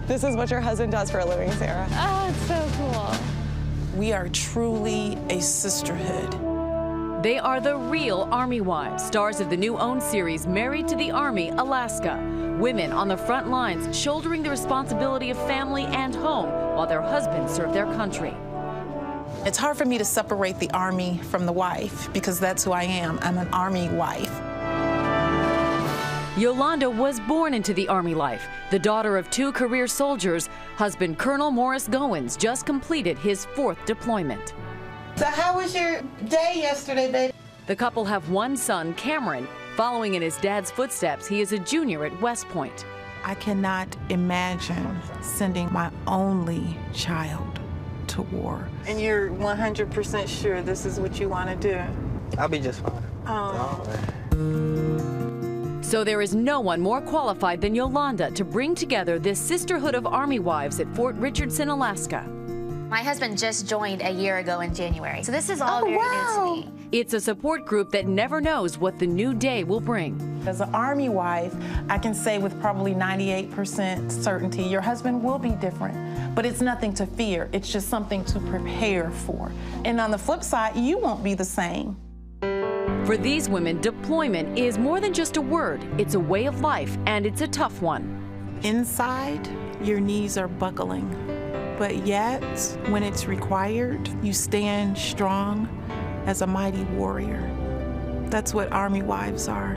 This is what your husband does for a living, Sarah. Oh, it's so cool. We are truly a sisterhood. They are the real Army wives, stars of the new OWN series, Married to the Army, Alaska. Women on the front lines, shouldering the responsibility of family and home while their husbands serve their country. It's hard for me to separate the Army from the wife because that's who I am. I'm an Army wife. Yolanda was born into the Army life, the daughter of 2 career soldiers. Husband Colonel Morris Goins just completed his 4th deployment. So how was your day yesterday, baby? The couple have 1 son, Cameron. Following in his dad's footsteps, he is a junior at West Point. I cannot imagine sending my only child to war. And you're 100% sure this is what you want to do? I'll be just fine. Oh. So there is no one more qualified than Yolanda to bring together this sisterhood of Army wives at Fort Richardson, Alaska. My husband just joined a year ago in January, so this is all very new to me. It's a support group that never knows what the new day will bring. As an Army wife, I can say with probably 98% certainty, your husband will be different, but it's nothing to fear. It's just something to prepare for. And on the flip side, you won't be the same. For these women, deployment is more than just a word. It's a way of life, and it's a tough one. Inside, your knees are buckling, but yet, when it's required, you stand strong as a mighty warrior. That's what Army wives are.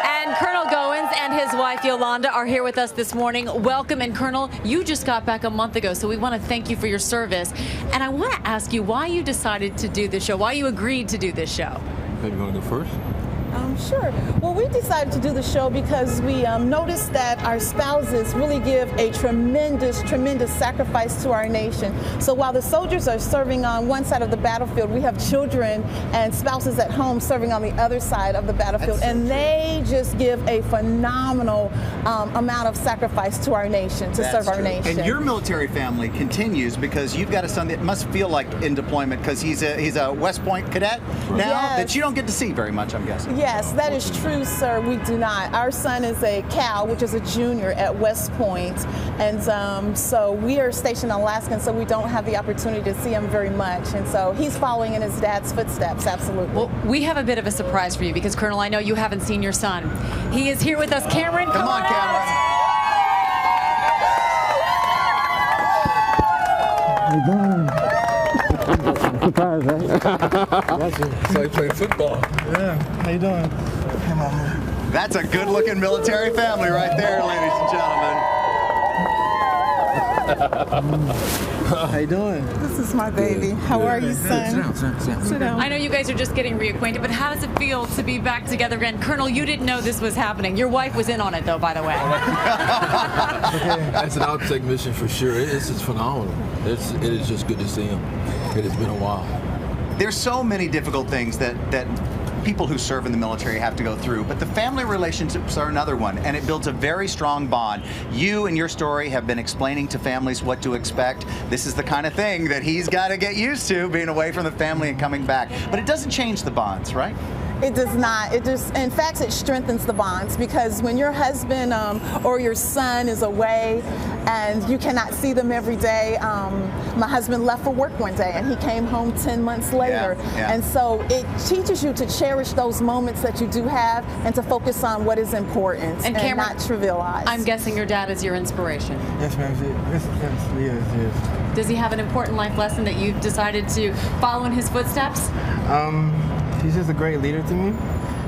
And Colonel Goins and his wife Yolanda are here with us this morning. Welcome. And Colonel, you just got back a month ago, so we want to thank you for your service. And I want to ask you why you decided to do this show, why you agreed to do this show. Maybe you want to go first? Sure. Well, we decided to do the show because we noticed that our spouses really give a tremendous sacrifice to our nation. So while the soldiers are serving on one side of the battlefield, we have children and spouses at home serving on the other side of the battlefield. And they just give a phenomenal amount of sacrifice to our nation, to serve our nation. And your military family continues because you've got a son that must feel like in deployment because he's a West Point cadet now that you don't get to see very much, I'm guessing. Yes, that is true, sir. We do not. Our son is a Cal, which is a junior at West Point, and so we are stationed in Alaska, and so we don't have the opportunity to see him very much, and so he's following in his dad's footsteps, absolutely. Well, we have a bit of a surprise for you because, Colonel, I know you haven't seen your son. He is here with us. Cameron, come on, Cameron. How you doing? Surprise, right? So you play football. Yeah. How you doing? That's a good-looking military family right there, ladies and gentlemen. How you doing? This is my baby. How are you, son? Sit down. I know you guys are just getting reacquainted, but how does it feel to be back together again? Colonel, you didn't know this was happening. Your wife was in on it, though, by the way. That's an outtake mission for sure. It's just phenomenal. It is just good to see him. It has been a while. There's so many difficult things that people who serve in the military have to go through, but the family relationships are another one, and it builds a very strong bond. You and your story have been explaining to families what to expect. This is the kind of thing that he's got to get used to, being away from the family and coming back. But it doesn't change the bonds, right? It does not. It just, in fact, it strengthens the bonds because when your husband or your son is away and you cannot see them every day, my husband left for work one day and he came home 10 months later. And so it teaches you to cherish those moments that you do have and to focus on what is important and Cameron, not trivialize. I'm guessing your dad is your inspiration. Yes, ma'am. Yes. Does he have an important life lesson that you've decided to follow in his footsteps? He's just a great leader to me,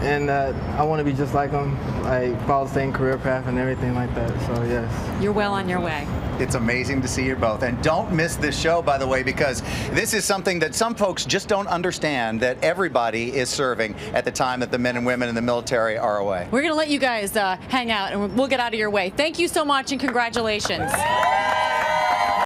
and I want to be just like him, like follow the same career path and everything like that, so yes. You're well on your way. It's amazing to see you both. And don't miss this show, by the way, because this is something that some folks just don't understand, that everybody is serving at the time that the men and women in the military are away. We're going to let you guys hang out, and we'll get out of your way. Thank you so much, and congratulations.